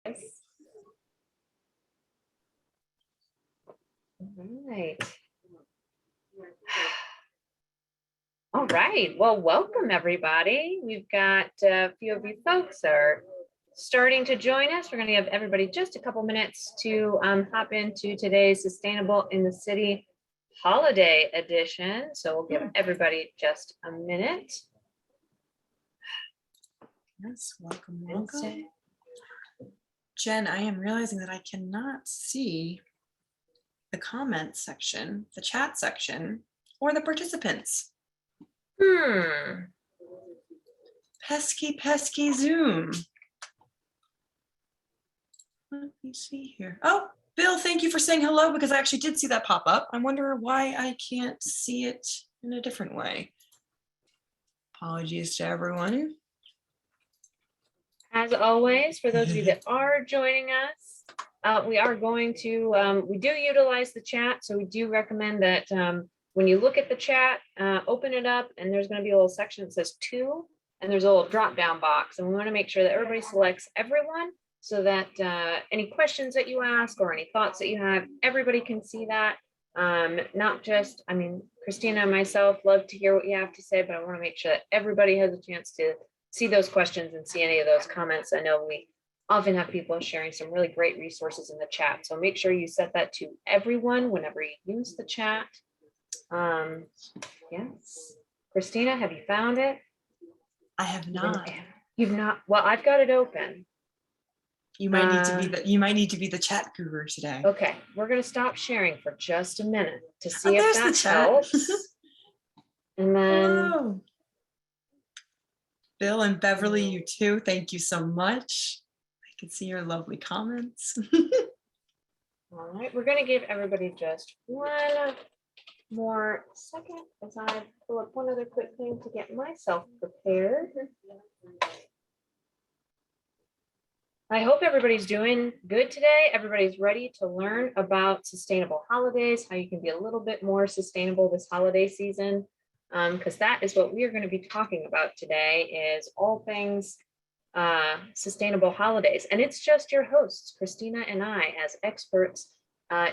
Yes. All right. Well, welcome everybody. We've got a few of you folks are starting to join us. We're going to give everybody just a couple minutes to hop into today's Sustainable in the City holiday edition. So we'll give everybody just a minute. Yes, welcome. Jen, I am realizing that I cannot see the comments section, the chat section, or the participants. Pesky Zoom. Let me see here. Oh, Bill, thank you for saying hello, because I actually did see that pop up. I wonder why I can't see it in a different way. Apologies to everyone. As always, for those of you that are joining us, we are going to, we do utilize the chat. So we do recommend that when you look at the chat, open it up, and there's going to be a little section that says to, and there's a little drop down box. And we want to make sure that everybody selects everyone so that any questions that you ask or any thoughts that you have, everybody can see that. Not just, I mean, Christina and myself love to hear what you have to say, but I want to make sure that everybody has a chance to see those questions and see any of those comments. I know we often have people sharing some really great resources in the chat. So make sure you set that to everyone whenever you use the chat. Yes. Christina, have you found it? I have not. You've not? Well, I've got it open. You might need to be the chat guru today. Okay, we're gonna stop sharing for just a minute to see if that helps. And then hello. Bill and Beverly, you too. Thank you so much. I can see your lovely comments. All right, we're gonna give everybody just one more second as I pull up one other quick thing to get myself prepared. I hope everybody's doing good today. Everybody's ready to learn about sustainable holidays, how you can be a little bit more sustainable this holiday season, because that is what we are going to be talking about today, is all things sustainable holidays. And it's just your hosts, Christina and I, as experts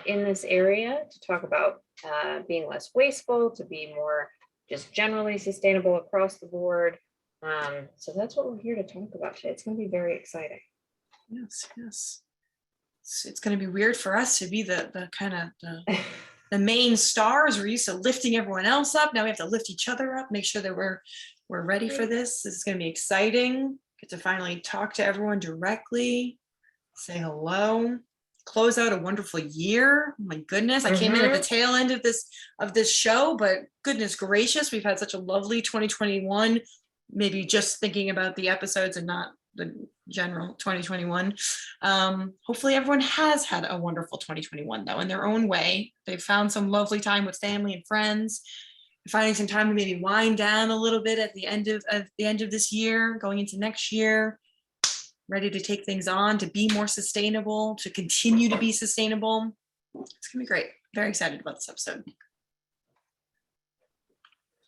in this area, to talk about being less wasteful, to be more just generally sustainable across the board. So that's what we're here to talk about today. It's going to be very exciting. Yes. It's going to be weird for us to be the kind of the main stars. We're used to lifting everyone else up. Now we have to lift each other up, make sure that we're ready for this. This is going to be exciting. Get to finally talk to everyone directly, say hello, close out a wonderful year. Oh my goodness, I came in at the tail end of this show, but goodness gracious, we've had such a lovely 2021. Maybe just thinking about the episodes and not the general 2021. Hopefully everyone has had a wonderful 2021 though, in their own way. They've found some lovely time with family and friends, finding some time to maybe wind down a little bit at the end of this year, going into next year, ready to take things on, to be more sustainable, to continue to be sustainable. It's gonna be great. Very excited about this episode.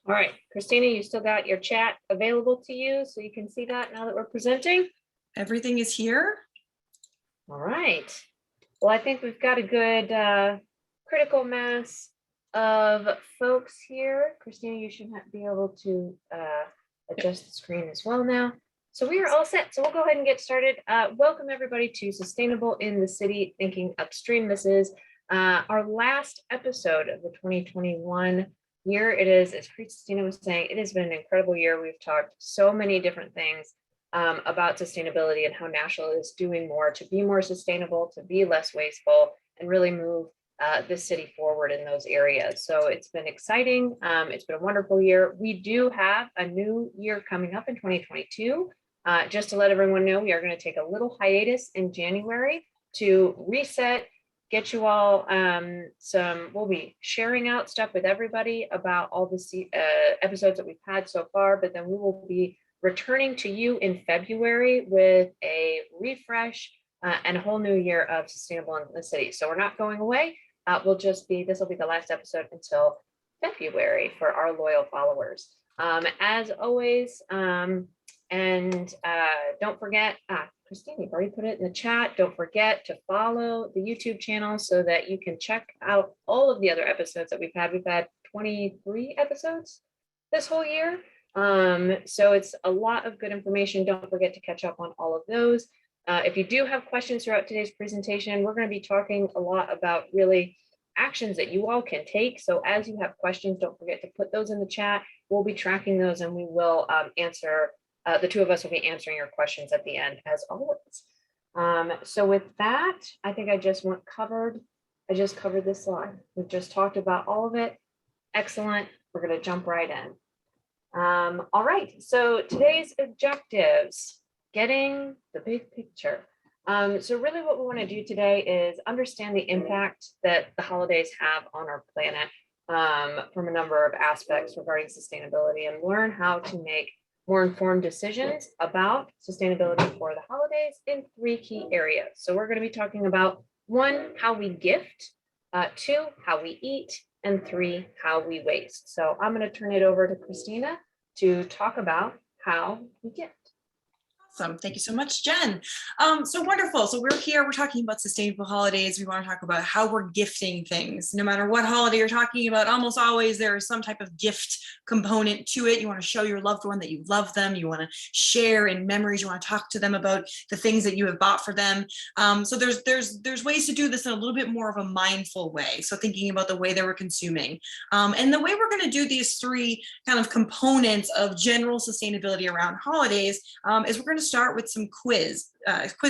All right, Christina, you still got your chat available to you so you can see that now that we're presenting? Everything is here. All right. Well, I think we've got a good critical mass of folks here. Christina, you should be able to adjust the screen as well now. So we are all set. So we'll go ahead and get started. Welcome everybody to Sustainable in the City, Thinking Upstream. This is our last episode of the 2021 year. It is, as Christina was saying, it has been an incredible year. We've talked so many different things about sustainability and how Nashville is doing more to be more sustainable, to be less wasteful, and really move this city forward in those areas. So it's been exciting. It's been a wonderful year. We do have a new year coming up in 2022. Just to let everyone know, we are going to take a little hiatus in January to reset, get you all we'll be sharing out stuff with everybody about all the episodes that we've had so far, but then we will be returning to you in February with a refresh and a whole new year of Sustainable in the City. So we're not going away. This will be the last episode until February for our loyal followers. As always, don't forget, Christine, you've already put it in the chat. Don't forget to follow the YouTube channel so that you can check out all of the other episodes that we've had. We've had 23 episodes this whole year. So it's a lot of good information. Don't forget to catch up on all of those. If you do have questions throughout today's presentation, we're going to be talking a lot about really actions that you all can take. So as you have questions, don't forget to put those in the chat. We'll be tracking those and we will answer. The two of us will be answering your questions at the end, as always. So with that, I think I just covered this slide. We've just talked about all of it. Excellent. We're going to jump right in. All right. So today's objectives, getting the big picture. So really what we want to do today is understand the impact that the holidays have on our planet from a number of aspects regarding sustainability, and learn how to make more informed decisions about sustainability for the holidays in 3 key areas. So we're going to be talking about 1, how we gift, 2, how we eat, and 3, how we waste. So I'm going to turn it over to Christina to talk about how we gift. Awesome. Thank you so much, Jen. So wonderful. So we're here, we're talking about sustainable holidays. We want to talk about how we're gifting things. No matter what holiday you're talking about, almost always there is some type of gift component to it. You want to show your loved one that you love them. You want to share in memories. You want to talk to them about the things that you have bought for them. So there's ways to do this in a little bit more of a mindful way. So thinking about the way that we're consuming. And the way we're going to do these 3 kind of components of general sustainability around holidays is we're going to start with some quiz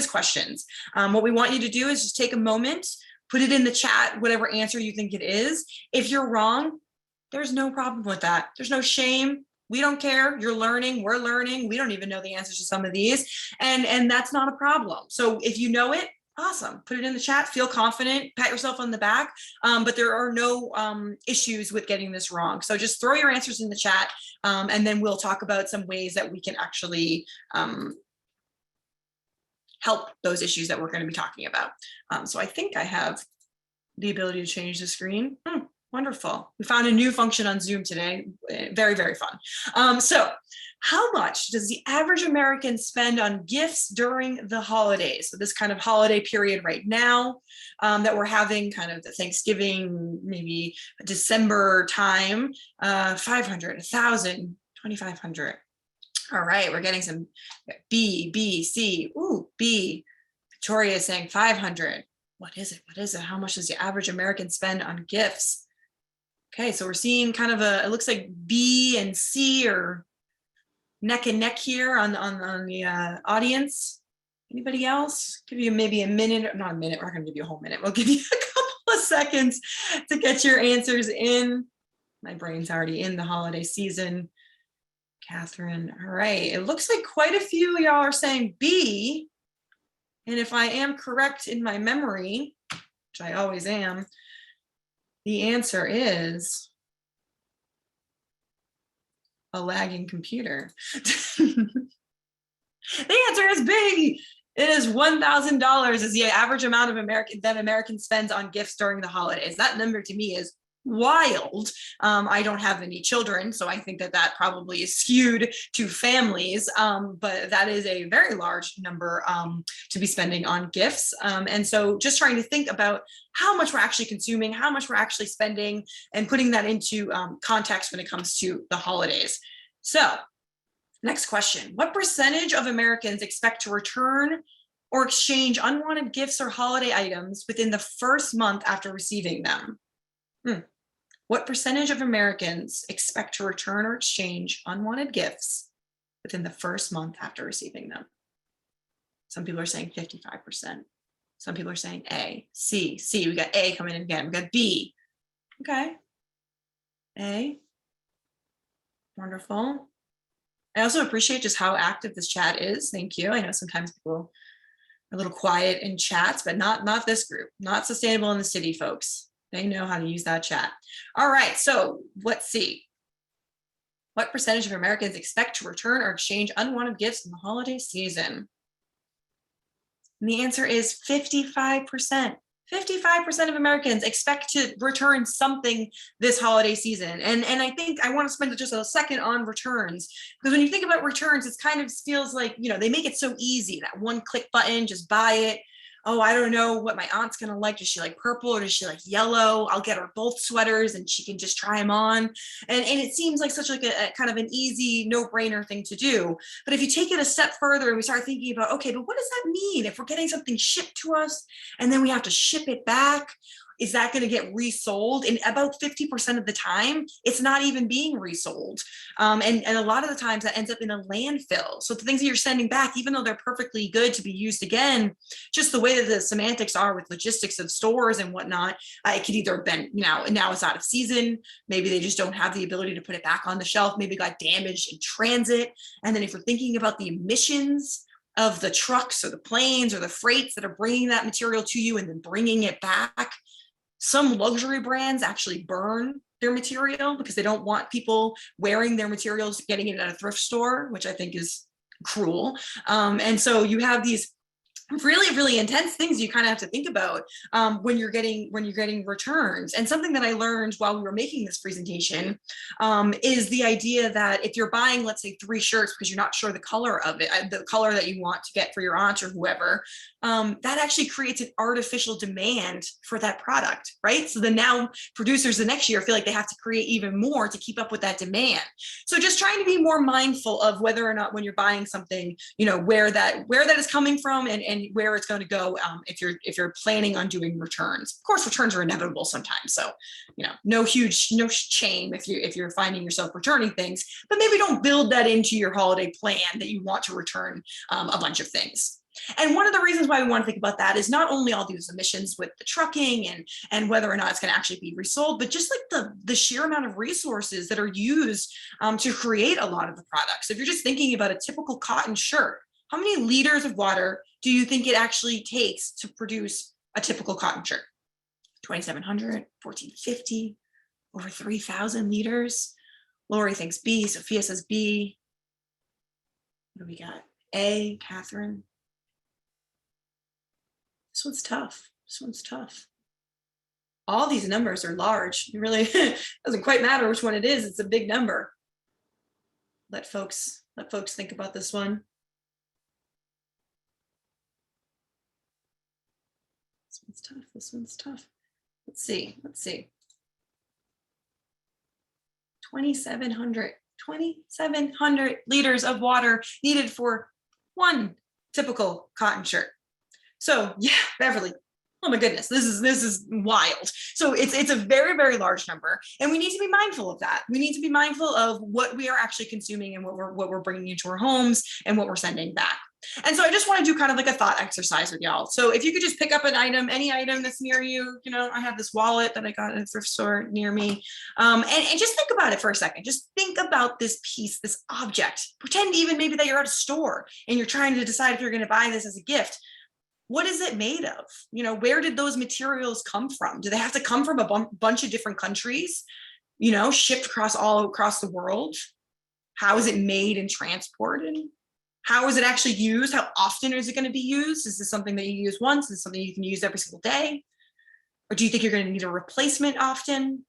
questions. What we want you to do is just take a moment, put it in the chat, whatever answer you think it is. If you're wrong, there's no problem with that. There's no shame. We don't care. You're learning. We're learning. We don't even know the answers to some of these. And that's not a problem. So if you know it, awesome. Put it in the chat. Feel confident. Pat yourself on the back. But there are no issues with getting this wrong. So just throw your answers in the chat. And then we'll talk about some ways that we can actually help those issues that we're going to be talking about. So I think I have the ability to change the screen. Wonderful. We found a new function on Zoom today. Very, very fun. So how much does the average American spend on gifts during the holidays? So this kind of holiday period right now that we're having, kind of the Thanksgiving, maybe December time, 500, 1,000, 2,500. All right, we're getting some B, B, C. Ooh, B. Victoria is saying 500. What is it? What is it? How much does the average American spend on gifts? Okay, so we're seeing kind of it looks like B and C are neck and neck here on the audience. Anybody else? Give you maybe a minute, not a minute, we're not gonna give you a whole minute. We'll give you a couple of seconds to get your answers in. My brain's already in the holiday season. Catherine, all right. It looks like quite a few of y'all are saying B. And if I am correct in my memory, which I always am, the answer is a lagging computer. The answer is B. It is $1,000 is the average amount of American spends on gifts during the holidays. That number to me is wild. I don't have any children, so I think that probably is skewed to families, but that is a very large number to be spending on gifts. And so just trying to think about how much we're actually consuming, how much we're actually spending, and putting that into context when it comes to the holidays. So next question, what percentage of Americans expect to return or exchange unwanted gifts or holiday items within the first month after receiving them? What percentage of Americans expect to return or exchange unwanted gifts within the first month after receiving them? Some people are saying 55%. Some people are saying A, C, C. We got A coming in again. We got B. Okay. A. Wonderful. I also appreciate just how active this chat is. Thank you. I know sometimes people are a little quiet in chats, but not this group. Not Sustainable in the City, folks. They know how to use that chat. All right, so let's see. What percentage of Americans expect to return or exchange unwanted gifts in the holiday season? And the answer is 55%. 55% of Americans expect to return something this holiday season. And I think I want to spend just a second on returns, because when you think about returns, it kind of feels like, they make it so easy, that one click button, just buy it. Oh, I don't know what my aunt's going to like. Does she like purple or does she like yellow? I'll get her both sweaters and she can just try them on. And it seems like such like a kind of an easy no-brainer thing to do. But if you take it a step further and we start thinking about, okay, but what does that mean if we're getting something shipped to us and then we have to ship it back? Is that going to get resold? And about 50% of the time, it's not even being resold. And a lot of the times that ends up in a landfill. So the things that you're sending back, even though they're perfectly good to be used again, just the way that the semantics are with logistics of stores and whatnot, it could either have been, now it's out of season. Maybe they just don't have the ability to put it back on the shelf. Maybe it got damaged in transit. And then if you're thinking about the emissions of the trucks or the planes or the freights that are bringing that material to you and then bringing it back, some luxury brands actually burn their material because they don't want people wearing their materials, getting it at a thrift store, which I think is cruel. And so you have these really, really intense things you kind of have to think about when you're getting returns. And something that I learned while we were making this presentation is the idea that if you're buying, let's say 3 shirts because you're not sure the color of it, the color that you want to get for your aunt or whoever, that actually creates an artificial demand for that product, right? So then now producers the next year feel like they have to create even more to keep up with that demand. So just trying to be more mindful of whether or not when you're buying something, where that is coming from and where it's going to go if you're planning on doing returns. Of course, returns are inevitable sometimes, so no shame if you're finding yourself returning things, but maybe don't build that into your holiday plan that you want to return a bunch of things. And one of the reasons why we want to think about that is not only all these emissions with the trucking and whether or not it's going to actually be resold, but just like the sheer amount of resources that are used to create a lot of the products. So if you're just thinking about a typical cotton shirt, how many liters of water do you think it actually takes to produce a typical cotton shirt? 2,700, 1,450, over 3,000 liters. Lori thinks B, Sophia says B. What do we got? A, Catherine. This one's tough. All these numbers are large. It really doesn't quite matter which one it is. It's a big number. Let folks think about this one. This one's tough. Let's see. 2,700 liters of water needed for one typical cotton shirt. So yeah, Beverly, oh my goodness, this is wild. So it's a very, very large number, and we need to be mindful of that. We need to be mindful of what we are actually consuming and what we're bringing into our homes and what we're sending back. And so I just want to do kind of like a thought exercise with y'all. So if you could just pick up an item, any item that's near you, I have this wallet that I got at a thrift store near me. And just think about it for a second. Just think about this piece, this object. Pretend even maybe that you're at a store and you're trying to decide if you're going to buy this as a gift. What is it made of? Where did those materials come from? Do they have to come from a bunch of different countries, shipped all across the world? How is it made and transported? How is it actually used? How often is it going to be used? Is this something that you use once? Is this something you can use every single day? Or do you think you're going to need a replacement often?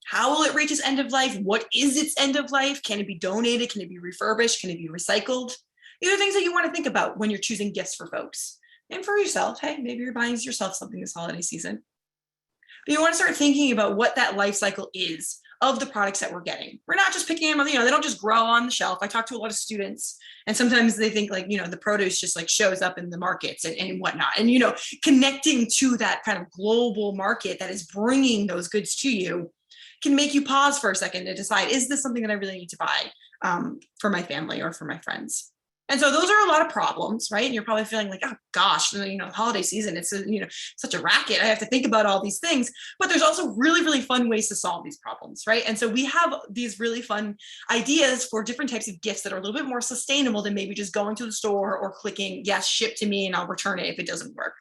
How will it reach its end of life? What is its end of life? Can it be donated? Can it be refurbished? Can it be recycled? These are things that you want to think about when you're choosing gifts for folks. And for yourself, hey, maybe you're buying yourself something this holiday season. But you want to start thinking about what that life cycle is of the products that we're getting. We're not just picking them, they don't just grow on the shelf. I talk to a lot of students, and sometimes they think the produce just shows up in the markets and whatnot. And, connecting to that kind of global market that is bringing those goods to you can make you pause for a second to decide, is this something that I really need to buy for my family or for my friends? And so those are a lot of problems, right? And you're probably feeling like, oh gosh, holiday season, it's such a racket. I have to think about all these things, but there's also really, really fun ways to solve these problems, right? And so we have these really fun ideas for different types of gifts that are a little bit more sustainable than maybe just going to the store or clicking, yes, ship to me, and I'll return it if it doesn't work.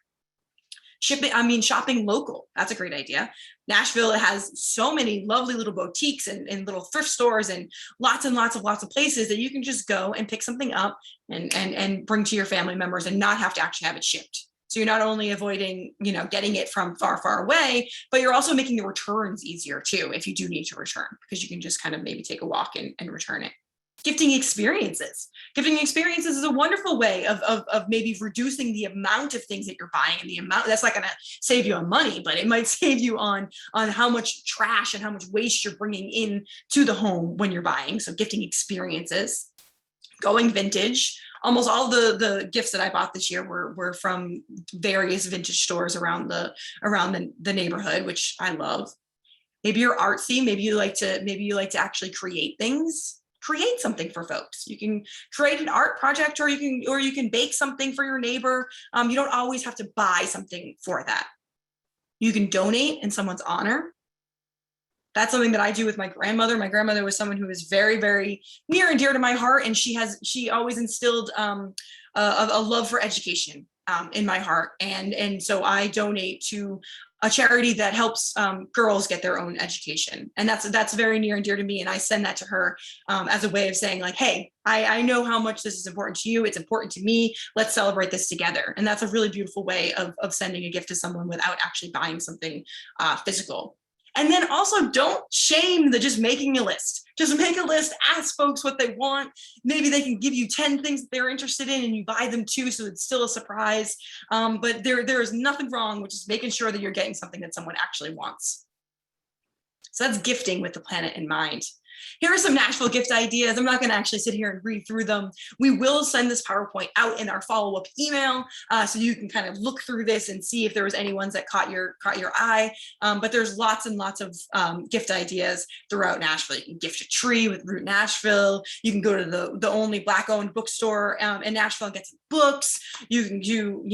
Shopping local. That's a great idea. Nashville has so many lovely little boutiques and little thrift stores and lots of places that you can just go and pick something up and bring to your family members and not have to actually have it shipped. So you're not only avoiding, getting it from far, far away, but you're also making the returns easier too, if you do need to return, because you can just kind of maybe take a walk and return it. Gifting experiences. Gifting experiences is a wonderful way of maybe reducing the amount of things that you're buying, and the amount that's not going to save you on money, but it might save you on how much trash and how much waste you're bringing in to the home when you're buying. So gifting experiences. Going vintage. Almost all the gifts that I bought this year were from various vintage stores around the neighborhood, which I love. Maybe you're artsy. Maybe you like to actually create things. Create something for folks. You can create an art project, or you can bake something for your neighbor. You don't always have to buy something for that. You can donate in someone's honor. That's something that I do with my grandmother. My grandmother was someone who was very, very near and dear to my heart, and she always instilled a love for education in my heart, and so I donate to a charity that helps girls get their own education, and that's very near and dear to me. And I send that to her as a way of saying, like, hey, I know how much this is important to you. It's important to me. Let's celebrate this together. And that's a really beautiful way of sending a gift to someone without actually buying something physical. And then also, don't shame the just making a list. Just make a list, ask folks what they want. Maybe they can give you 10 things that they're interested in and you buy them too, so it's still a surprise. But there is nothing wrong with just making sure that you're getting something that someone actually wants. So that's gifting with the planet in mind. Here are some Nashville gift ideas. I'm not going to actually sit here and read through them. We will send this PowerPoint out in our follow-up email, so you can kind of look through this and see if there was any ones that caught your eye. But there's lots and lots of gift ideas throughout Nashville. You can gift a tree with Root Nashville. You can go to the only Black-owned bookstore in Nashville and get some books. You can do,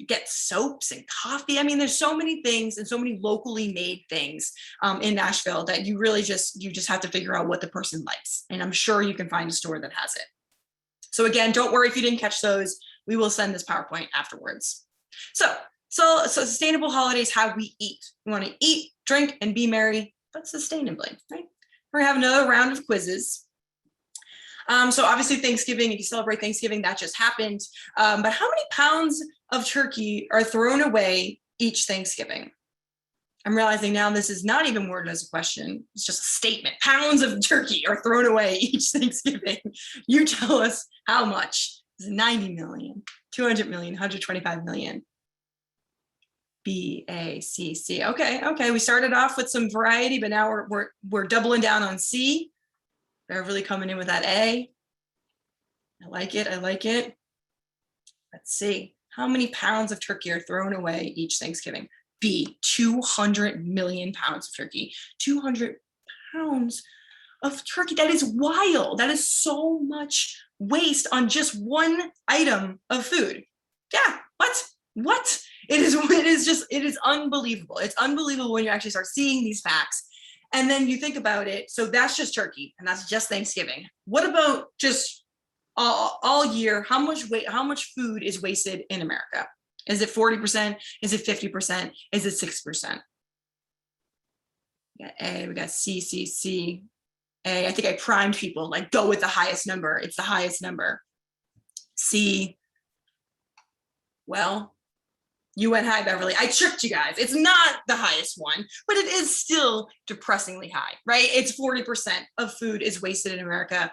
get soaps and coffee. I mean, there's so many things and so many locally made things in Nashville that you really just have to figure out what the person likes. And I'm sure you can find a store that has it. So again, don't worry if you didn't catch those. We will send this PowerPoint afterwards. So sustainable holidays, how we eat. We want to eat, drink, and be merry, but sustainably, right? We're gonna have another round of quizzes. So obviously Thanksgiving, if you celebrate Thanksgiving, that just happened. But how many pounds of turkey are thrown away each Thanksgiving? I'm realizing now this is not even worded as a question. It's just a statement. Pounds of turkey are thrown away each Thanksgiving. You tell us how much. Is it 90 million, 200 million, 125 million? B, A, C, C. Okay. We started off with some variety, but now we're doubling down on C. They're really coming in with that A. I like it. Let's see. How many pounds of turkey are thrown away each Thanksgiving? B, 200 million pounds of turkey. 200 pounds of turkey. That is wild. That is so much waste on just one item of food. Yeah, what? It is unbelievable. It's unbelievable when you actually start seeing these facts. And then you think about it. So that's just turkey, and that's just Thanksgiving. What about just all year? How much food is wasted in America? Is it 40%? Is it 50%? Is it 6%? We got A, we got C, C, C, A. I think I primed people, like, go with the highest number. It's the highest number. C. Well, you went high, Beverly. I tricked you guys. It's not the highest one, but it is still depressingly high, right? It's 40% of food is wasted in America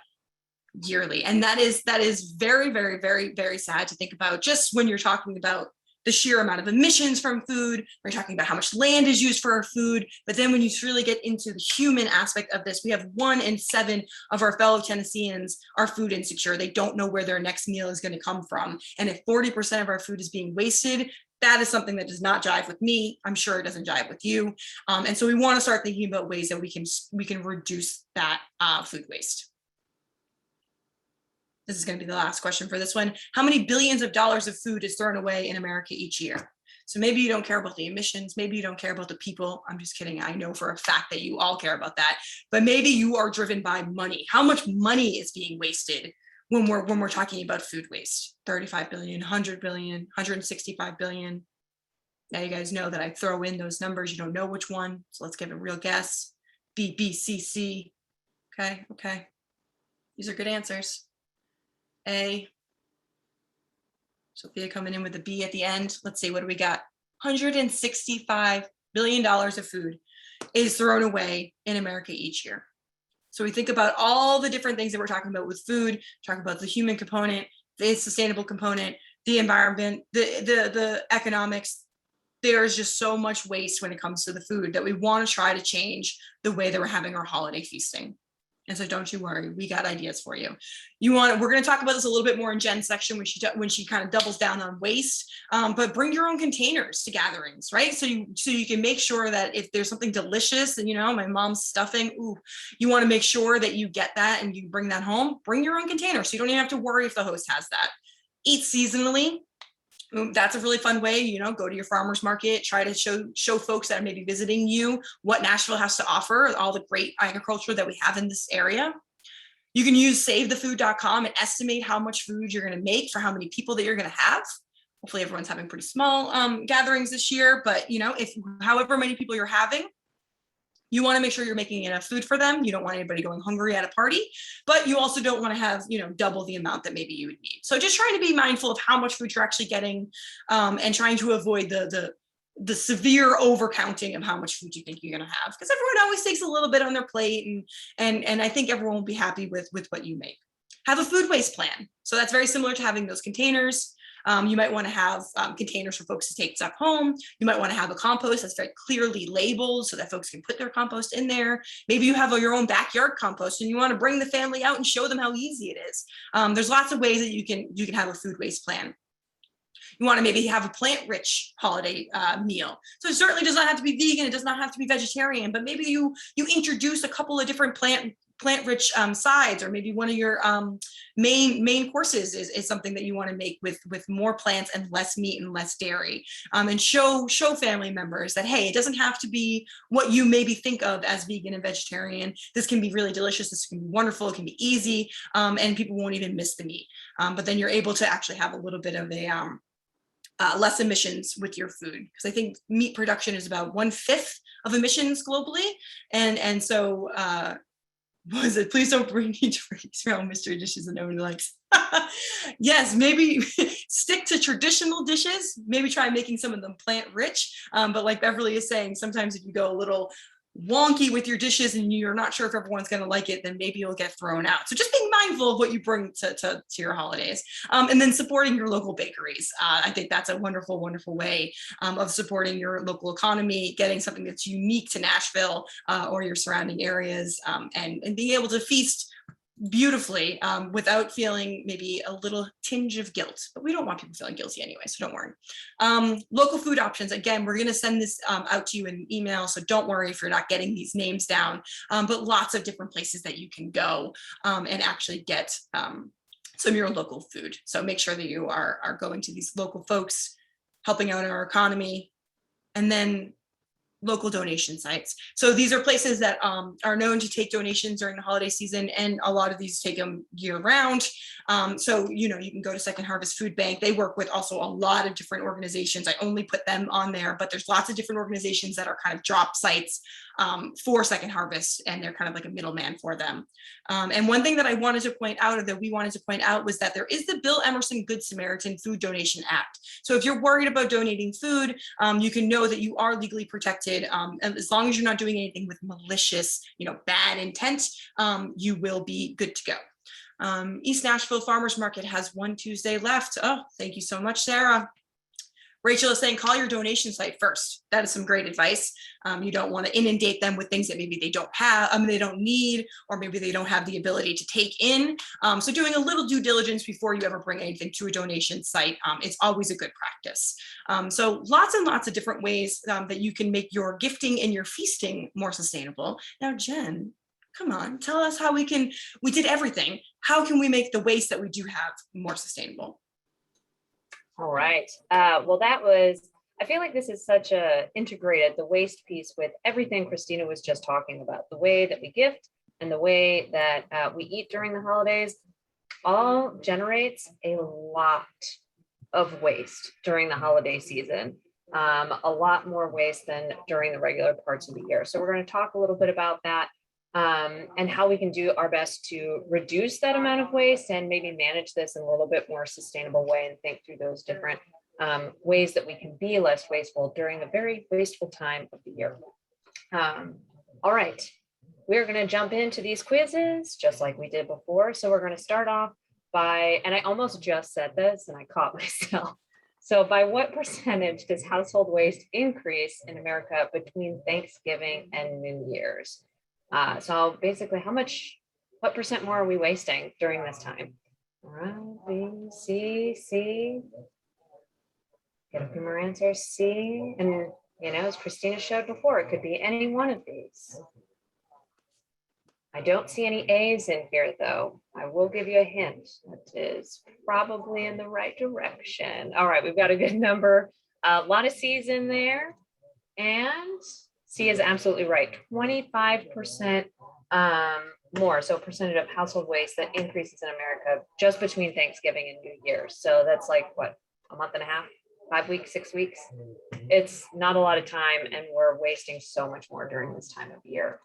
yearly. And that is very, very, very, very sad to think about, just when you're talking about the sheer amount of emissions from food. We're talking about how much land is used for our food. But then when you really get into the human aspect of this, we have 1 in 7 of our fellow Tennesseans are food insecure. They don't know where their next meal is going to come from. And if 40% of our food is being wasted, that is something that does not jive with me. I'm sure it doesn't jive with you. And so we want to start thinking about ways that we can reduce that food waste. This is going to be the last question for this one. How many billions of dollars of food is thrown away in America each year? So maybe you don't care about the emissions. Maybe you don't care about the people. I'm just kidding. I know for a fact that you all care about that. But maybe you are driven by money. How much money is being wasted when we're talking about food waste? 35 billion, 100 billion, 165 billion. Now you guys know that I throw in those numbers. You don't know which one. So let's give a real guess. B, B, C, C. Okay. These are good answers. A, Sophia coming in with a B at the end. Let's see, what do we got? $165 billion of food is thrown away in America each year. So we think about all the different things that we're talking about with food, talking about the human component, the sustainable component, the environment, the economics. There's just so much waste when it comes to the food that we want to try to change the way that we're having our holiday feasting. And so don't you worry, we got ideas for you. We're going to talk about this a little bit more in Jen's section when she kind of doubles down on waste. But bring your own containers to gatherings, right? So you can make sure that if there's something delicious and my mom's stuffing, you want to make sure that you get that and you bring that home. Bring your own container so you don't even have to worry if the host has that. Eat seasonally. That's a really fun way, go to your farmer's market, try to show folks that are maybe visiting you what Nashville has to offer, all the great agriculture that we have in this area. You can use savethefood.com and estimate how much food you're going to make for how many people that you're going to have. Hopefully everyone's having pretty small gatherings this year, but if however many people you're having, you want to make sure you're making enough food for them. You don't want anybody going hungry at a party, but you also don't want to have, double the amount that maybe you would need. So just trying to be mindful of how much food you're actually getting, and trying to avoid the severe overcounting of how much food you think you're going to have, because everyone always takes a little bit on their plate, and I think everyone will be happy with what you make. Have a food waste plan. So that's very similar to having those containers. You might want to have containers for folks to take stuff home. You might want to have a compost that's very clearly labeled so that folks can put their compost in there. Maybe you have your own backyard compost and you want to bring the family out and show them how easy it is. There's lots of ways that you can have a food waste plan. You want to maybe have a plant-rich holiday meal. So it certainly does not have to be vegan. It does not have to be vegetarian, but maybe you introduce a couple of different plant-rich sides, or maybe one of your main courses is something that you want to make with more plants and less meat and less dairy, and show family members that, hey, it doesn't have to be what you maybe think of as vegan and vegetarian. This can be really delicious. This can be wonderful. It can be easy, and people won't even miss the meat. But then you're able to actually have a little bit of a less emissions with your food, because I think meat production is about 1/5 of emissions globally, and so what is it? Please don't bring me drinks around mystery dishes and nobody likes. Yes, maybe stick to traditional dishes. Maybe try making some of them plant rich. But like Beverly is saying, sometimes if you go a little wonky with your dishes and you're not sure if everyone's going to like it, then maybe you'll get thrown out. So just being mindful of what you bring to your holidays, and then supporting your local bakeries. I think that's a wonderful, wonderful way of supporting your local economy, getting something that's unique to Nashville or your surrounding areas, and being able to feast beautifully without feeling maybe a little tinge of guilt. But we don't want people feeling guilty anyway, so don't worry. Local food options. Again, we're going to send this out to you in email, so don't worry if you're not getting these names down, but lots of different places that you can go and actually get some of your local food. So make sure that you are going to these local folks, helping out our economy, and then local donation sites. So these are places that are known to take donations during the holiday season, and a lot of these take them year round. So, you can go to Second Harvest Food Bank. They work with also a lot of different organizations. I only put them on there, but there's lots of different organizations that are kind of drop sites for Second Harvest, and they're kind of like a middleman for them. And one thing that I wanted to point out, or that we wanted to point out, was that there is the Bill Emerson Good Samaritan Food Donation Act. So if you're worried about donating food, you can know that you are legally protected. And as long as you're not doing anything with malicious, bad intent, you will be good to go. East Nashville Farmers Market has one Tuesday left. Oh, thank you so much, Sarah. Rachel is saying, call your donation site first. That is some great advice. You don't want to inundate them with things that maybe they don't have, they don't need, or maybe they don't have the ability to take in. So doing a little due diligence before you ever bring anything to a donation site, it's always a good practice. So lots and lots of different ways that you can make your gifting and your feasting more sustainable. Now, Jen, come on, tell us how we did everything. How can we make the waste that we do have more sustainable? All right. Well, I feel like this is such a integrated, the waste piece, with everything Christina was just talking about, the way that we gift and the way that we eat during the holidays, all generates a lot of waste during the holiday season. A lot more waste than during the regular parts of the year. So we're going to talk a little bit about that. and how we can do our best to reduce that amount of waste and maybe manage this in a little bit more sustainable way and think through those different ways that we can be less wasteful during a very wasteful time of the year. All right, we're going to jump into these quizzes just like we did before. So we're going to start off by, and I almost just said this and I caught myself. So by what percentage does household waste increase in America between Thanksgiving and New Year's? So basically, what percent more are we wasting during this time? All right, B, C. Get a few more answers, C. And, as Christina showed before, it could be any one of these. I don't see any A's in here, though. I will give you a hint. That is probably in the right direction. All right, we've got a good number. A lot of C's in there. And C is absolutely right. 25% more. So percentage of household waste that increases in America just between Thanksgiving and New Year's. So that's like, what, a month and a half, 5 weeks, 6 weeks? It's not a lot of time, and we're wasting so much more during this time of year.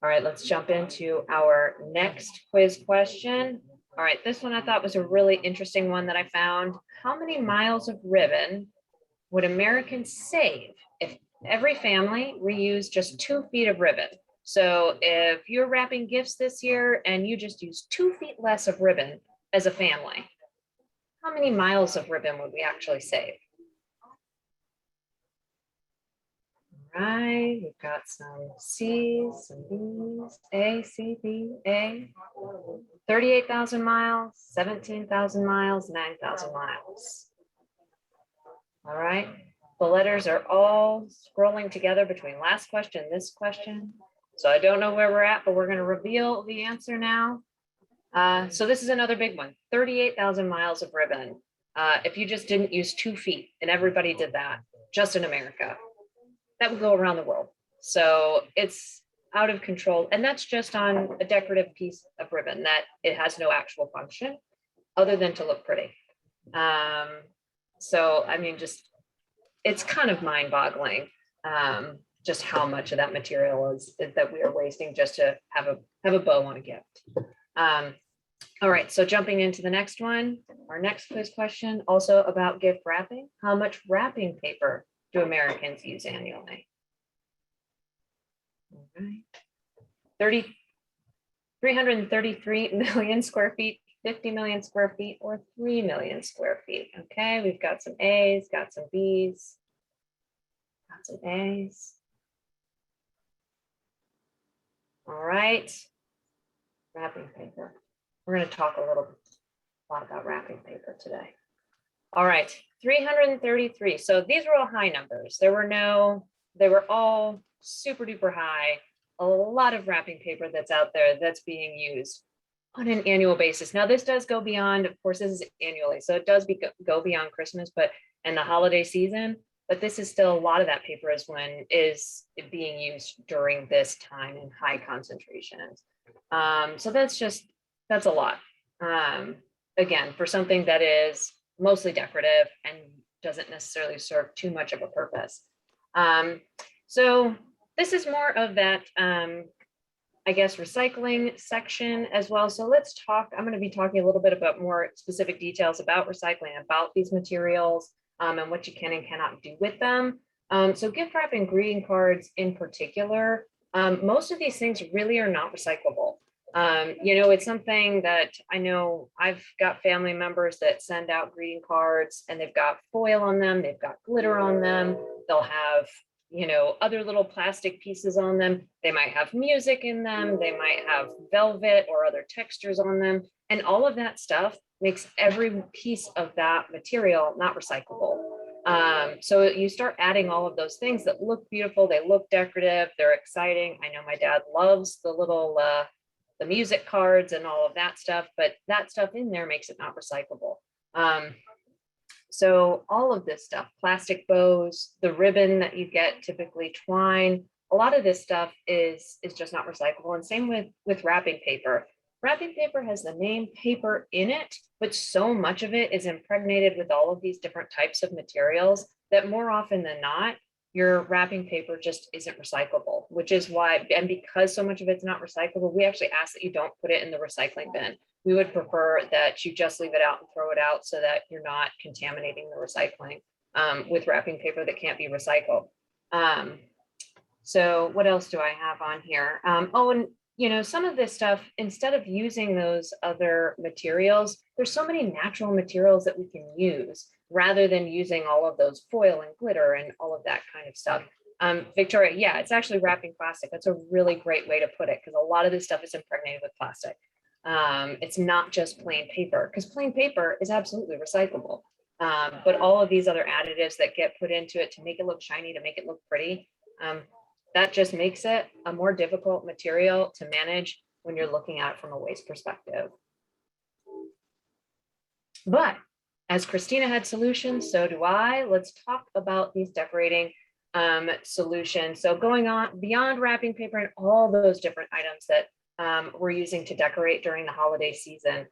All right, let's jump into our next quiz question. All right, this one I thought was a really interesting one that I found. How many miles of ribbon would Americans save if every family reused just 2 feet of ribbon? So if you're wrapping gifts this year and you just use 2 feet less of ribbon as a family, how many miles of ribbon would we actually save? All right, we've got some C's, some B's, A, C, B, A. 38,000 miles, 17,000 miles, 9,000 miles. All right, the letters are all scrolling together between last question and this question. So I don't know where we're at, but we're going to reveal the answer now. So this is another big one, 38,000 miles of ribbon. If you just didn't use 2 feet and everybody did that, just in America, that would go around the world. So it's out of control. And that's just on a decorative piece of ribbon that it has no actual function other than to look pretty. So, I mean, it's kind of mind boggling just how much of that material is that we are wasting just to have a bow on a gift. All right, so jumping into the next one, our next quiz question, also about gift wrapping. How much wrapping paper do Americans use annually? All right. 333 million square feet, 50 million square feet, or 3 million square feet. Okay, we've got some A's, got some B's, got some A's. All right, wrapping paper. We're going to talk a lot about wrapping paper today. All right, 333. So these were all high numbers. They were all super duper high. A lot of wrapping paper that's out there that's being used on an annual basis. Now this does go beyond, of course, this is annually, so it does go beyond Christmas, and the holiday season. But this is still a lot of that paper is being used during this time in high concentrations. So that's a lot. Again, for something that is mostly decorative and doesn't necessarily serve too much of a purpose. So this is more of that, I guess, recycling section as well. So I'm going to be talking a little bit about more specific details about recycling, about these materials, and what you can and cannot do with them. So gift wrap and greeting cards in particular, most of these things really are not recyclable. It's something that I know I've got family members that send out greeting cards and they've got foil on them, they've got glitter on them, they'll have, other little plastic pieces on them. They might have music in them, they might have velvet or other textures on them. And all of that stuff makes every piece of that material not recyclable. So you start adding all of those things that look beautiful, they look decorative, they're exciting. I know my dad loves the little, the music cards and all of that stuff, but that stuff in there makes it not recyclable. So all of this stuff, plastic bows, the ribbon that you get, typically twine, a lot of this stuff is just not recyclable. And same with wrapping paper. Wrapping paper has the name paper in it, but so much of it is impregnated with all of these different types of materials that more often than not, your wrapping paper just isn't recyclable, which is why, and because so much of it's not recyclable, we actually ask that you don't put it in the recycling bin. We would prefer that you just leave it out and throw it out so that you're not contaminating the recycling with wrapping paper that can't be recycled. So what else do I have on here? Oh, and some of this stuff, instead of using those other materials, there's so many natural materials that we can use rather than using all of those foil and glitter and all of that kind of stuff. Victoria, yeah, it's actually wrapping plastic. That's a really great way to put it, because a lot of this stuff is impregnated with plastic. It's not just plain paper, because plain paper is absolutely recyclable. But all of these other additives that get put into it to make it look shiny, to make it look pretty, that just makes it a more difficult material to manage when you're looking at it from a waste perspective. But as Christina had solutions, so do I. Let's talk about these decorating solutions. So going on beyond wrapping paper and all those different items that we're using to decorate during the holiday season.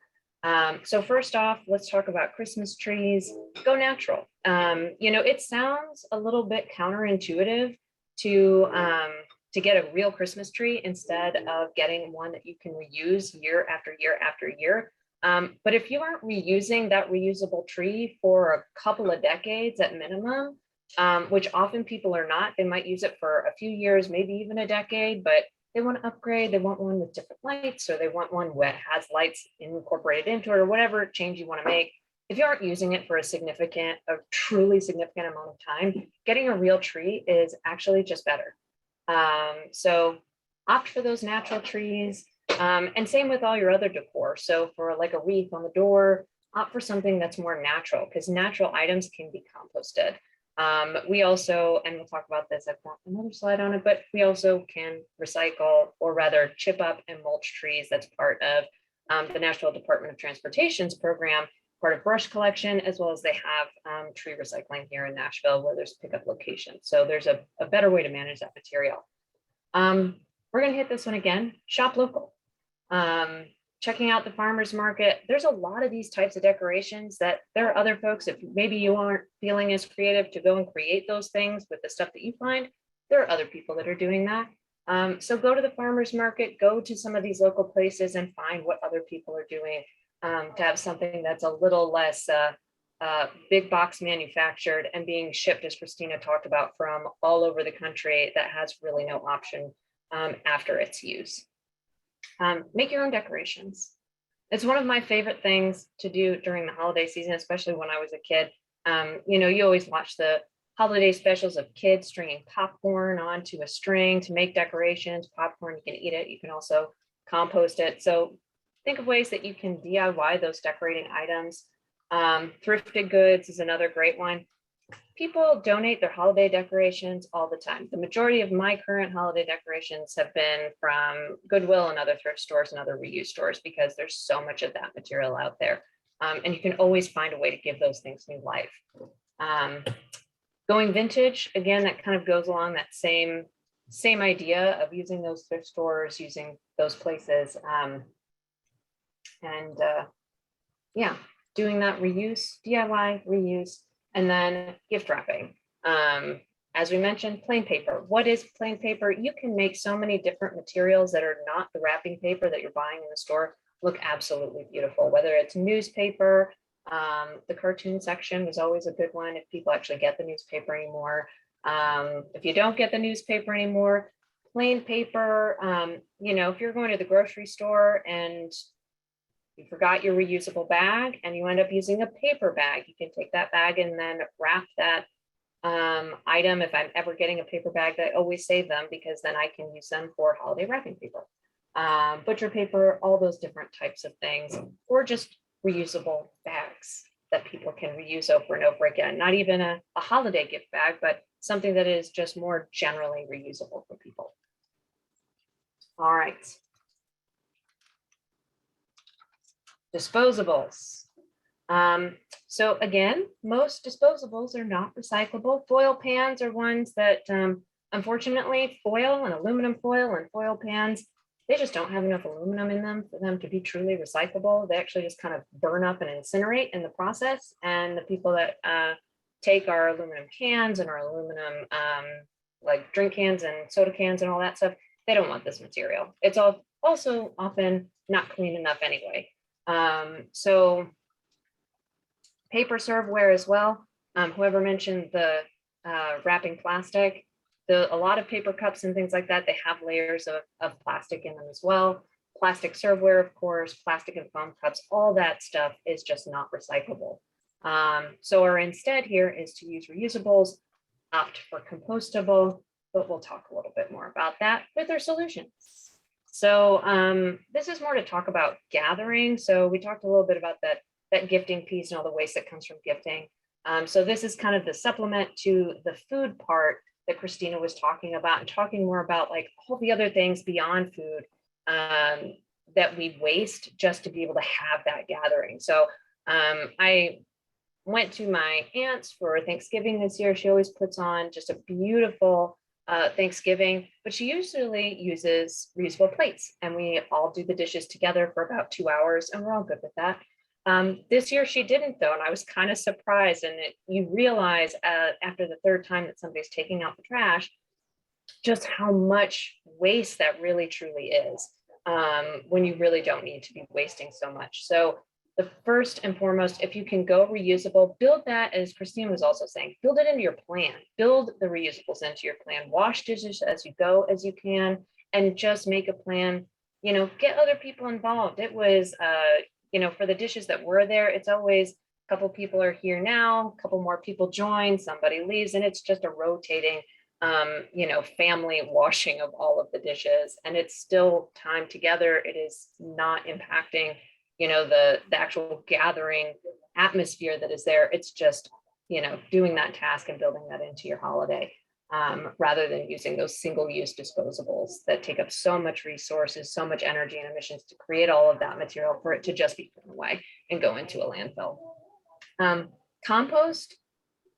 So first off, let's talk about Christmas trees. Go natural. It sounds a little bit counterintuitive to get a real Christmas tree instead of getting one that you can reuse year after year after year. But if you aren't reusing that reusable tree for a couple of decades at minimum, which often people are not, they might use it for a few years, maybe even a decade, but they want to upgrade, they want one with different lights, or they want one that has lights incorporated into it, or whatever change you want to make. If you aren't using it for a truly significant amount of time, getting a real tree is actually just better. So opt for those natural trees, and same with all your other decor. So for like a wreath on the door, opt for something that's more natural, because natural items can be composted. We also, and we'll talk about this, I've got another slide on it, but we also can recycle, or rather chip up and mulch trees. That's part of the Nashville Department of Transportation's program, part of brush collection, as well as they have tree recycling here in Nashville where there's pickup locations. So there's a better way to manage that material. We're going to hit this one again, shop local. Checking out the farmers market. There's a lot of these types of decorations that there are other folks, if maybe you aren't feeling as creative to go and create those things with the stuff that you find, there are other people that are doing that. So go to the farmers market, go to some of these local places and find what other people are doing to have something that's a little less big box manufactured and being shipped, as Christina talked about, from all over the country that has really no option after its use. Make your own decorations. It's one of my favorite things to do during the holiday season, especially when I was a kid. You always watch the holiday specials of kids stringing popcorn onto a string to make decorations. Popcorn, you can eat it. You can also compost it. So think of ways that you can DIY those decorating items. Thrifted Goods is another great one. People donate their holiday decorations all the time. The majority of my current holiday decorations have been from Goodwill and other thrift stores and other reuse stores, because there's so much of that material out there. And you can always find a way to give those things new life. Going vintage, again, that kind of goes along that same idea of using those thrift stores, using those places. Yeah, doing that reuse, DIY, reuse. And then gift wrapping. As we mentioned, plain paper. What is plain paper? You can make so many different materials that are not the wrapping paper that you're buying in the store look absolutely beautiful, whether it's newspaper. The cartoon section was always a good one if people actually get the newspaper anymore. If you don't get the newspaper anymore, plain paper, if you're going to the grocery store and you forgot your reusable bag and you end up using a paper bag, you can take that bag and then wrap that item. If I'm ever getting a paper bag, I always save them, because then I can use them for holiday wrapping paper, butcher paper, all those different types of things, or just reusable bags that people can reuse over and over again. Not even a holiday gift bag, but something that is just more generally reusable for people. All right. Disposables. So again, most disposables are not recyclable. Foil pans are ones that, unfortunately, foil and aluminum foil and foil pans, they just don't have enough aluminum in them for them to be truly recyclable. They actually just kind of burn up and incinerate in the process. And the people that take our aluminum cans and our aluminum like drink cans and soda cans and all that stuff. They don't want this material. It's also often not clean enough anyway. So paper serveware as well. Whoever mentioned the wrapping plastic, a lot of paper cups and things like that, they have layers of plastic in them as well. Plastic serveware, of course, plastic and foam cups, all that stuff is just not recyclable. So our instead here is to use reusables, opt for compostable, but we'll talk a little bit more about that with our solutions. So this is more to talk about gathering. So we talked a little bit about that gifting piece and all the waste that comes from gifting. So this is kind of the supplement to the food part that Christina was talking about, and talking more about like all the other things beyond food that we waste just to be able to have that gathering. So I went to my aunt's for Thanksgiving this year. She always puts on just a beautiful Thanksgiving, but she usually uses reusable plates, and we all do the dishes together for about 2 hours, and we're all good with that. This year she didn't though, and I was kind of surprised. And you realize after the third time that somebody's taking out the trash, just how much waste that really truly is, when you really don't need to be wasting so much. So the first and foremost, if you can go reusable, build that, as Christine was also saying, build it into your plan, build the reusables into your plan, wash dishes as you go as you can, and just make a plan, get other people involved. It was, for the dishes that were there, it's always a couple people are here now, a couple more people join, somebody leaves, and it's just a rotating, family washing of all of the dishes, and it's still time together. It is not impacting the actual gathering atmosphere that is there. It's just, doing that task and building that into your holiday, rather than using those single-use disposables that take up so much resources, so much energy and emissions to create all of that material for it to just be thrown away and go into a landfill. Compost,